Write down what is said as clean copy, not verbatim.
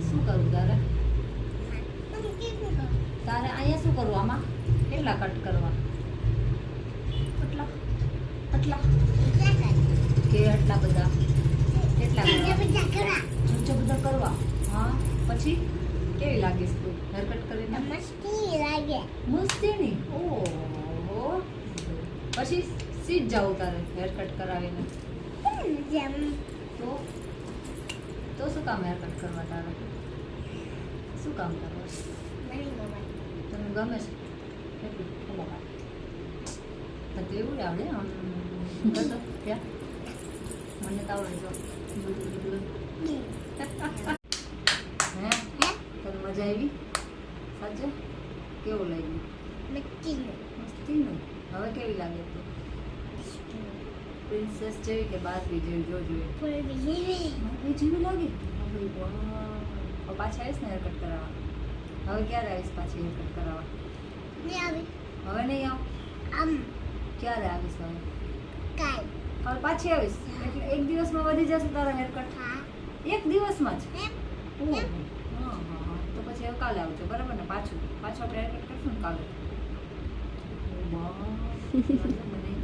શું કરવું તારે તારે અહીંયા શું કરવું આમાં કેટલા કટ કરવા આટલા કે આટલા બધા કેટલા બધા કરવા હા પછી કેવી લાગીશ તું હેર કટ કરીને મસ્તી ની ઓહો પછી સીધ જાવ તારે હેર કટ કરાવીને તો શું કામ હેર કટ કરવા તારે શું કામ કરવા તને ગમે છે એટલું તો એવું આવડે આમ કરતો ત્યાં મને તો આવડે જો હે તને મજા આવી સાચે કેવું લાગ્યું મસ્તીનું હવે કેવી લાગે તું પ્રિન્સેસ જેવી કે બારબી જેવી જો જોઈએ જેવી લાગે હવે પાછી આવીશ ને હેર કટ કરાવવા હવે ક્યારે આવીશ પાછી હેર કટ કરાવવા હવે નહીં આવ ક્યારે આવીશ હવે હવે પાછી આવીશ એટલે એક દિવસમાં વધી જશે તારા હેર કટ એક દિવસમાં જ હા તો પછી હવે કાલે આવજો બરાબર ને પાછું આપણે હેર કટ કરશું ને કાલે મને